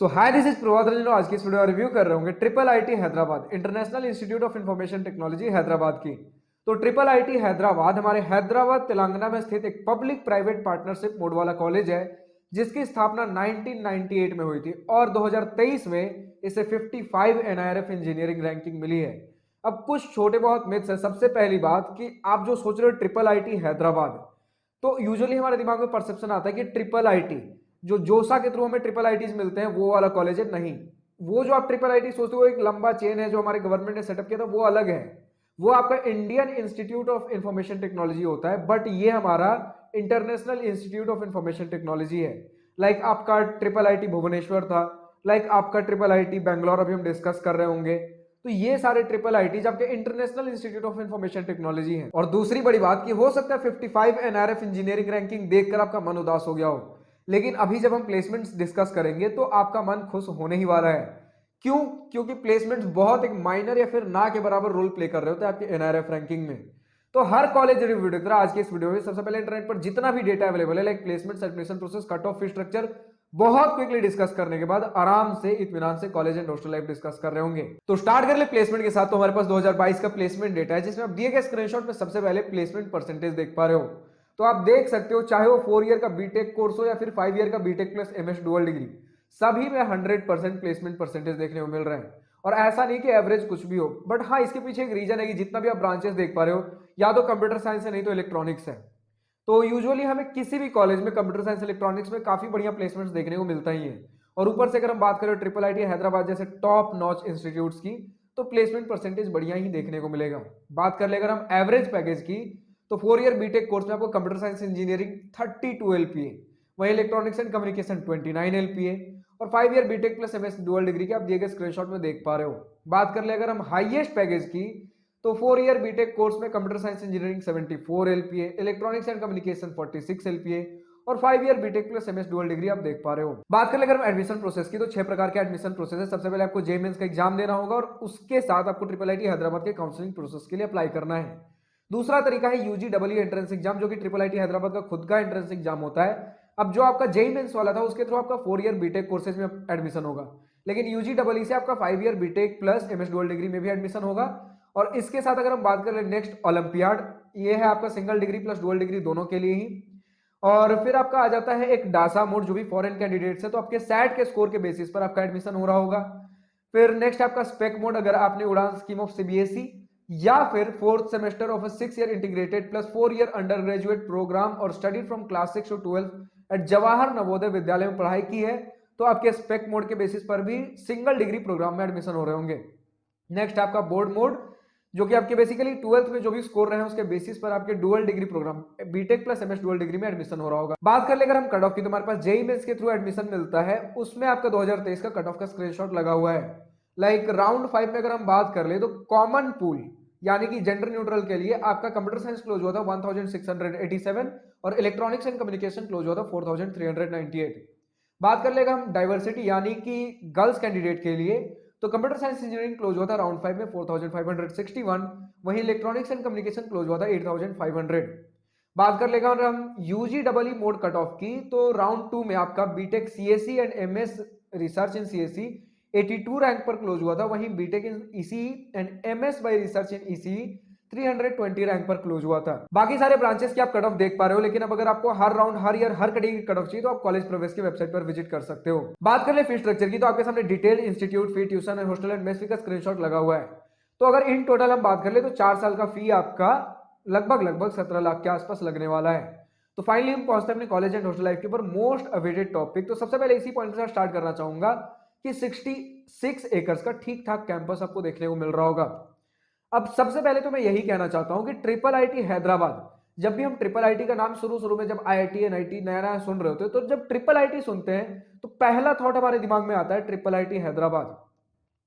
So hi this is Prabhat Ranjan. आज की इस वीडियो रिव्यू कर रहे होंगे triple IT Hyderabad international institute of information technology Hyderabad की। तो ट्रिपल आईटी हैदराबाद हमारे हैदराबाद तेलंगाना में स्थित एक पब्लिक प्राइवेट पार्टनरशिप मोड वाला कॉलेज है जिसकी स्थापना 1998 में हुई थी और 2023 में इसे 55 एनआईआरएफ इंजीनियरिंग रैंकिंग मिली है। अब कुछ छोटे बहुत मिथ्स है। सबसे पहली बात कि आप जो सोच रहे हो ट्रिपल आईटी हैदराबाद, तो यूजुअली हमारे दिमाग में परसेप्शन आता है कि ट्रिपल आईटी जो जोसा के थ्रू हमें ट्रिपल आईटीज मिलते हैं वो वाला कॉलेज है। नहीं, वो जो आप ट्रिपल आईटी सोचते हो वो एक लंबा चेन है जो हमारे गवर्नमेंट ने सेटअप किया था, वो अलग है। वो आपका Indian institute of information technology होता है, बट ये हमारा international institute of information technology है। लाइक आपका ट्रिपल आईटी भुवनेश्वर था, लाइक आपका ट्रिपल आईटी बैंगलोर अभी हम डिस्कस कर रहे होंगे। तो ये सारे ट्रिपल आईटीज आपके international institute of information technology हैं। और दूसरी बड़ी बात कि हो सकता है 55 एनआरएफ इंजीनियरिंग रैंकिंग देखकर आपका मन उदास हो गया हो, लेकिन अभी जब हम प्लेसमेंट्स डिस्कस करेंगे तो आपका मन खुश होने ही वाला है। क्यों? क्योंकि प्लेसमेंट्स बहुत एक माइनर या फिर ना के बराबर रोल प्ले कर रहे होते हैं आपके एनआरएफ रैंकिंग में। तो हर कॉलेज रिव्यू देख रहा है आज की इस वीडियो में। सबसे पहले इंटरनेट पर जितना भी डेटा अवेलेबल है like placement, admission process, cut off fee structure, बहुत क्विकली डिस्कस करने के बाद आराम से इत्मीनान से college and hostel life discuss कर रहे होंगे। तो स्टार्ट कर ले प्लेसमेंट के साथ। तो हमारे पास 2022 का प्लेसमेंट डेटा है जिसमें आप दिए गए स्क्रीनशॉट में सबसे पहले प्लेसमेंट परसेंटेज देख पा रहे हो। तो आप देख सकते हो चाहे वो 4 ईयर का बीटेक कोर्स हो या फिर 5 ईयर का BTech plus MS dual degree, सभी में 100% प्लेसमेंट परसेंटेज देखने को मिल रहे हैं। और ऐसा नहीं कि एवरेज कुछ भी हो, बट हाँ इसके पीछे एक रीजन है कि जितना भी आप ब्रांचेस देख पा रहे हो या तो कंप्यूटर साइंस है नहीं तो इलेक्ट्रॉनिक्स है। तो यूजुअली हमें किसी भी कॉलेज में कंप्यूटर साइंस इलेक्ट्रॉनिक्स में काफी बढ़िया प्लेसमेंट्स देखने को मिलता ही है। और ऊपर से अगर हम बात करें ट्रिपल आईटी हैदराबाद जैसे टॉप नॉच इंस्टीट्यूट्स की, तो प्लेसमेंट परसेंटेज बढ़िया ही देखने को मिलेगा। बात कर ले अगर हम एवरेज पैकेज की, तो 4 ईयर बीटेक कोर्स में आपको कंप्यूटर साइंस इंजीनियरिंग 32 एलपीए, वहीं इलेक्ट्रॉनिक्स एंड कम्युनिकेशन 29 एलपीए, और 5 year BTech plus MS dual degree के आप दिए गए स्क्रीनशॉट में देख पा रहे हो। बात कर ले अगर हम हाईएस्ट पैकेज की, तो 4 ईयर बीटेक कोर्स में computer science engineering 74 LPA, electronics and communication 46 LPA, और 5 year BTech plus MS dual degree आप देख पा रहे हो। बात कर ले अगर हम एडमिशन प्रोसेस की, तो 6 प्रकार के एडमिशन प्रोसेस है। सबसे पहले आपको जेईई मेंस का एग्जाम देना होगा और उसके साथ आपको ट्रिपल आईटी हैदराबाद के काउंसलिंग प्रोसेस के लिए अप्लाई करना है। दूसरा तरीका है यूजी डबल एंट्रेंस एग्जाम, जो कि ट्रिपल आईटी हैदराबाद का खुद का एंट्रेंस एग्जाम होता है। अब जो आपका जेईई मेंस वाला था उसके थ्रू आपका 4 ईयर बीटेक कोर्सेज में एडमिशन होगा, लेकिन यूजी डबल से आपका 5 year BTech plus MS dual degree में भी एडमिशन होगा। और इसके साथ अगर हम बात करें नेक्स्ट ओलंपियाड, ये है आपका single degree plus dual degree दोनों के लिए ही। और फिर आपका आ जाता है एक डासा मोड जो भी फॉरेन कैंडिडेट्स है, तो आपके सैट के स्कोर के बेसिस पर आपका एडमिशन हो रहा होगा। फिर नेक्स्ट आपका स्पेक मोड, अगर आपने उड़ान स्कीम ऑफ सीबीएसई या फिर fourth semester of 6 year integrated plus 4 year undergraduate programme और study from class 6 to 12 at Jawahar Navodaya Vidyalaya में पढ़ाई की है, तो आपके स्पेक मोड के बेसिस पर भी सिंगल डिग्री प्रोग्राम में एडमिशन हो रहे होंगे। नेक्स्ट आपका बोर्ड मोड, जो कि आपके बेसिकली 12th में जो भी स्कोर रहे हैं उसके बेसिस पर आपके dual degree program BTech plus MS dual degree में एडमिशन हो रहा होगा। बात कर ले अगर हम कट ऑफ की, तो हमारे पास जेईई मेंस के थ्रू एडमिशन मिलता है, उसमें आपका 2023 का कट ऑफ का स्क्रीनशॉट लगा हुआ है। लाइक राउंड 5 में अगर हम बात कर ले, तो कॉमन पूल यानी कि जेंडर न्यूट्रल के लिए आपका कंप्यूटर साइंस क्लोज हुआ था 1687 और इलेक्ट्रॉनिक्स एंड कम्युनिकेशन क्लोज हुआ था 4398। बात कर लेगा हम डाइवर्सिटी यानी कि गर्ल्स कैंडिडेट के लिए, तो कंप्यूटर साइंस इंजीनियरिंग क्लोज हुआ था राउंड 5 में 4561, वहीं इलेक्ट्रॉनिक्स एंड कम्युनिकेशन क्लोज हुआ था 8500। बात कर लेगा हम UG double E mode cut off की, तो राउंड 2 में आपका BTech CSC and MS research in CSC 82 rank पर क्लोज हुआ था, वहीं BTech in EC and MS by research in EC 320 rank पर क्लोज हुआ था। बाकी सारे ब्रांचेस की आप कट ऑफ देख पा रहे हो, लेकिन अब अगर आपको हर राउंड हर ईयर हर कैटेगरी कट ऑफ चाहिए तो आप कॉलेज प्रवेश की वेबसाइट पर विजिट कर सकते हो। बात कर ले फी स्ट्रक्चर की, तो आपके सामने detail institute fee, tuition and hostel and mess fee का स्क्रीनशॉट लगा हुआ है। तो अगर इन टोटल हम बात कर ले, तो 4 साल का फी आपका लगभग 17 लाख के आसपास लगने वाला है। तो फाइनली हम पहुंचते हैं अपने कॉलेज एंड हॉस्टल लाइफ के ऊपर मोस्ट अवेटेड टॉपिक। तो सबसे पहले इसी पॉइंट से स्टार्ट करना चाहूंगा कि 66 एकर्स का ठीक ठाक कैंपस आपको देखने को मिल रहा होगा। अब सबसे पहले तो मैं यही कहना चाहता हूं कि ट्रिपल आईटी हैदराबाद, जब भी हम ट्रिपल आईटी का नाम शुरू में जब आईआईटी एनआईटी नया नया सुन रहे होते हैं, तो जब ट्रिपल आईटी सुनते हैं तो पहला थॉट हमारे दिमाग में आता है ट्रिपल आईटी हैदराबाद।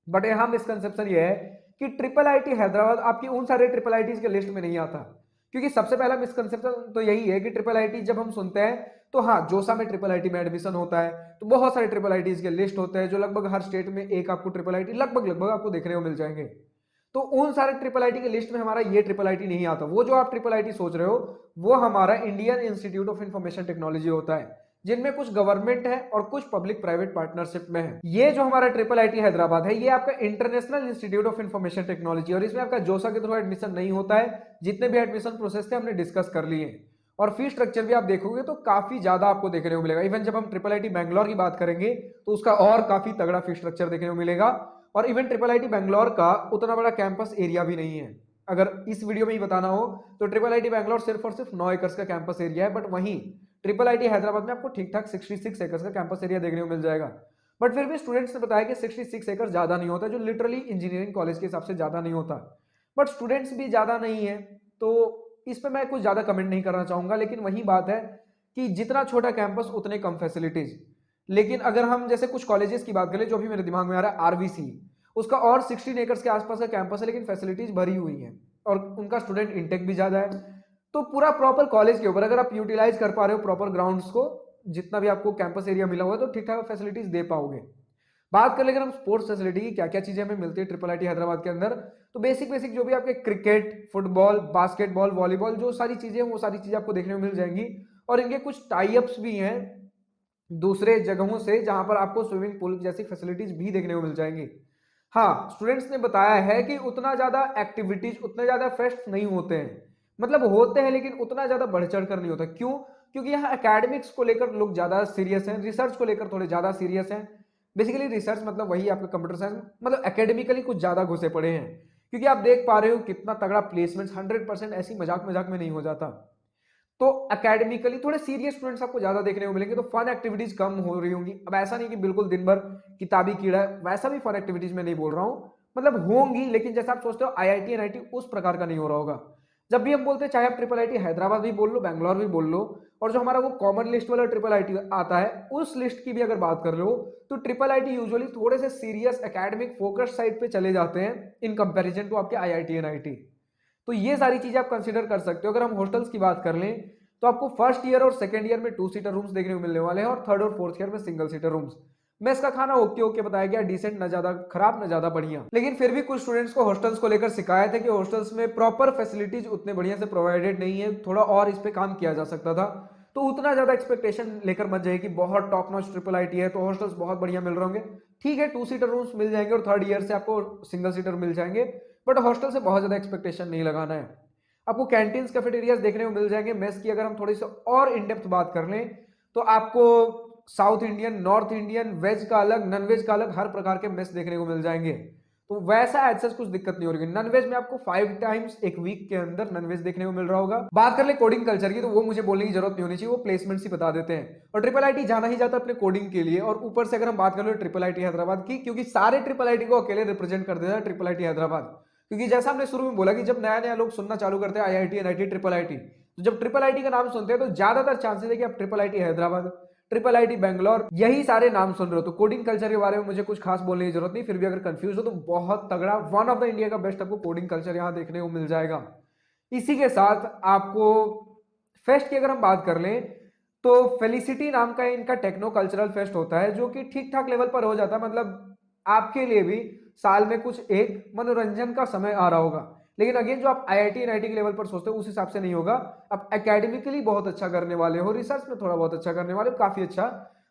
बट यहां मिसकंसेप्शन ये है कि ट्रिपल आईटी हैदराबाद आपकी उन सारे ट्रिपल आईटीज के लिस्ट में नहीं आता। क्योंकि सबसे पहला मिसकंसेप्शन तो यही है कि ट्रिपल आईटी जब हम सुनते हैं तो हाँ जोसा में ट्रिपल आईटी में एडमिशन होता है, तो बहुत सारे ट्रिपल आईटीज के लिस्ट होते हैं जो लगभग हर स्टेट में एक आपको ट्रिपल आईटी लगभग आपको देखने को मिल जाएंगे। तो उन सारे ट्रिपल आईटी के लिस्ट में हमारा ये ट्रिपल आईटी नहीं आता। वो जो आप ट्रिपल आईटी सोच रहे हो वो हमारा Indian institute of information technology होता है, जिनमें कुछ गवर्नमेंट है और कुछ पब्लिक प्राइवेट पार्टनरशिप में है। ये जो हमारा ट्रिपल आईटी हैदराबाद है, ये आपका international institute of information technology, और इसमें आपका जोसा के थ्रू एडमिशन नहीं होता है। जितने भी एडमिशन प्रोसेस थे हमने डिस्कस कर लिए। और फीस स्ट्रक्चर भी आप देखोगे तो काफी ज्यादा आपको देखने को मिलेगा। इवन जब हम ट्रिपल आईटी बैंगलोर की बात करेंगे तो उसका और काफी तगड़ा फीस स्ट्रक्चर देखने को मिलेगा। और इवन ट्रिपल आईटी बैंगलोर का उतना बड़ा कैंपस एरिया भी नहीं है। अगर इस वीडियो में ही बताना हो तो ट्रिपल आईटी बैंगलोर सिर्फ और सिर्फ 9 एकड़ का कैंपस एरिया है, बट वहीं ट्रिपल आईटी हैदराबाद में आपको ठीक ठाक 66 एकड़ का कैंपस एरिया देखने को मिल जाएगा। बट फिर भी स्टूडेंट्स ने बताया कि 66 एकड़ ज्यादा नहीं होता, जो लिटरली इंजीनियरिंग कॉलेज के हिसाब से ज्यादा नहीं होता। बट स्टूडेंट्स भी ज्यादा नहीं है, तो इस पे मैं कुछ ज्यादा कमेंट नहीं करना चाहूंगा। लेकिन वही बात है कि जितना छोटा कैंपस उतने कम फैसिलिटीज। लेकिन अगर हम जैसे कुछ कॉलेजेस की बात करें, जो भी मेरे दिमाग में आ रहा है, आरवीसी, उसका और 16 एकर्स के आसपास का कैंपस है, लेकिन फैसिलिटीज भरी हुई है और उनका स्टूडेंट इंटेक भी ज्यादा है। तो पूरा प्रॉपर कॉलेज के ऊपर अगर आप यूटिलाइज कर पा रहे हो प्रॉपर ग्राउंड्स को, जितना भी आपको कैंपस एरिया मिला हुआ है, तो ठीक ठाक फैसिलिटीज दे पाओगे। बात कर ले अगर हम स्पोर्ट्स फैसिलिटी की, क्या क्या चीजें हमें मिलती है ट्रिपल आईटी हैदराबाद के अंदर, तो बेसिक बेसिक जो भी आपके क्रिकेट, फुटबॉल, बास्केटबॉल, वॉलीबॉल, जो सारी चीजें वो सारी चीजें आपको देखने को मिल जाएंगी। और इनके कुछ टाई अप्स भी हैं दूसरे जगहों से, जहां पर आपको स्विमिंग पूल जैसी फैसिलिटीज भी देखने को मिल जाएंगी। हाँ, स्टूडेंट्स ने बताया है कि उतना ज्यादा एक्टिविटीज, उतने ज्यादा फेस्ट नहीं होते हैं। मतलब होते हैं लेकिन उतना ज्यादा बढ़ चढ़ कर नहीं होता। क्यों? क्योंकि यहाँ एकेडमिक्स को लेकर लोग ज्यादा सीरियस हैं, रिसर्च को लेकर थोड़े ज्यादा सीरियस हैं। बेसिकली रिसर्च मतलब वही आपका कंप्यूटर साइंस, मतलब एकेडमिकली कुछ ज्यादा घुसे पड़े हैं। क्योंकि आप देख पा रहे हो कितना तगड़ा प्लेसमेंट 100% ऐसी मजाक मजाक में नहीं हो जाता। तो एकेडमिकली थोड़े सीरियस स्टूडेंट्स आपको ज्यादा देखने को मिलेंगे, तो फन एक्टिविटीज कम हो रही होंगी। अब ऐसा नहीं कि बिल्कुल दिन भर किताबी कीड़ा है, वैसा भी फन एक्टिविटीज में नहीं बोल रहा हूँ, मतलब होंगी, लेकिन जैसा आप सोचते हो आईआईटी एनआईटी उस प्रकार का नहीं हो रहा होगा। जब भी हम बोलते हैं, चाहे आप ट्रिपल आईटी हैदराबाद भी बोल लो, बैंगलोर भी बोल लो, और जो हमारा वो कॉमन लिस्ट वाला ट्रिपल आईटी आता है, उस लिस्ट की भी अगर बात कर लो, तो ट्रिपल आईटी यूजुअली थोड़े से सीरियस एकेडमिक फोकस साइड पे चले जाते हैं इन कंपैरिजन टू आपके आईआईटी एनआईटी। तो ये सारी चीजें आप कंसीडर कर सकते हो। अगर हम हॉस्टल्स की बात कर लें, तो आपको फर्स्ट ईयर और सेकंड ईयर में 2 सीटर रूम्स देखने को मिलने वाले हैं, और थर्ड और फोर्थ ईयर में सिंगल सीटर रूम्स। मेस का खाना ओके ओके बताया गया, डिसेंट, ना ज्यादा खराब ना ज्यादा बढ़िया। लेकिन फिर भी कुछ स्टूडेंट्स को हॉस्टल्स को लेकर शिकायत है कि हॉस्टल्स में प्रॉपर फैसिलिटीज उतने बढ़िया से प्रोवाइडेड नहीं है, थोड़ा और इस पे काम किया जा सकता था। तो उतना ज्यादा एक्सपेक्टेशन लेकर मत जाइए कि बहुत टॉप नॉच ट्रिपल आईटी है तो हॉस्टल्स बहुत बढ़िया मिल रहे होंगे। ठीक है, 2 सीटर रूम्स मिल जाएंगे और थर्ड ईयर से आपको सिंगल सीटर मिल जाएंगे, बट हॉस्टल से बहुत ज्यादा एक्सपेक्टेशन नहीं लगाना है। आपको कैंटीन, कैफेटेरियाज देखने को मिल जाएंगे। मेस की अगर हम थोड़ी सी और इन डेप्थ बात कर लें, तो आपको South Indian, North Indian, veg का अलग, नॉन वेज का अलग, हर प्रकार के मेस देखने को मिल जाएंगे। तो वैसा ऐसा कुछ दिक्कत नहीं हो रही। नॉन वेज में आपको 5 टाइम्स एक वीक के अंदर नॉन वेज देखने को मिल रहा होगा। बात कर ले कोडिंग कल्चर की, तो वो मुझे बोलने की जरूरत नहीं होनी चाहिए, वो प्लेसमेंट्स ही बता देते हैं। और ट्रिपल आईटी जाना ही जाता है अपने कोडिंग के लिए। और ऊपर से अगर हम बात कर ले ट्रिपल आईटी हैदराबाद की, क्योंकि सारे ट्रिपल आईटी को अकेले रिप्रेजेंट कर देता है ट्रिपल आईटी हैदराबाद। क्योंकि जैसा हमने शुरू में बोला कि जब नया नया लोग सुनना चालू करते हैं आईआईटी एनआईटी ट्रिपल आईटी, तो जब ट्रिपल आईटी का नाम सुनते हैं तो ज्यादातर चांसेस है कि आप triple IT Hyderabad, triple IT Bangalore, यही सारे नाम सुन रहे हो। तो कोडिंग कल्चर के बारे में मुझे कुछ खास बोलने की जरूरत नहीं। फिर भी अगर कंफ्यूज हो तो बहुत तगड़ा, वन ऑफ द इंडिया का बेस्ट आपको कोडिंग कल्चर यहाँ देखने को मिल जाएगा। इसी के साथ आपको फेस्ट की अगर हम बात कर लें, तो फेलिसिटी नाम का इनका टेक्नो कल्चरल फेस्ट होता है, जो कि ठीक ठाक लेवल पर हो जाता है। मतलब आपके लिए भी साल में कुछ एक मनोरंजन का समय आ रहा होगा। लेकिन अगेन जो आप आईआईटी एनआईटी के लेवल पर सोचते हो उस हिसाब से नहीं होगा। आप एकेडमिकली बहुत अच्छा करने वाले हो, रिसर्च में थोड़ा बहुत अच्छा करने वाले हो, काफी अच्छा,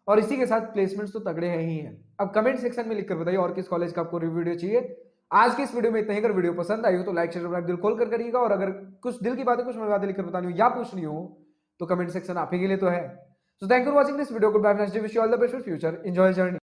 और इसी के साथ प्लेसमेंट्स तो तगड़े हैं ही हैं। अब कमेंट सेक्शन में लिखकर बताइए और किस कॉलेज का आपको वीडियो चाहिए। आज की इस वीडियो में इतना ही। अगर वीडियो पसंद आई हो तो लाइक, शेयर, दिल खोल कर करिएगा। और अगर कुछ दिल की बातें, कुछ मैं बातें लिखकर बतानी हो या पूछनी हो, तो कमेंट सेक्शन आप ही के लिए तो है। So thank you for watching this video. Good bye, next day, wish you all the best for future, enjoy journey.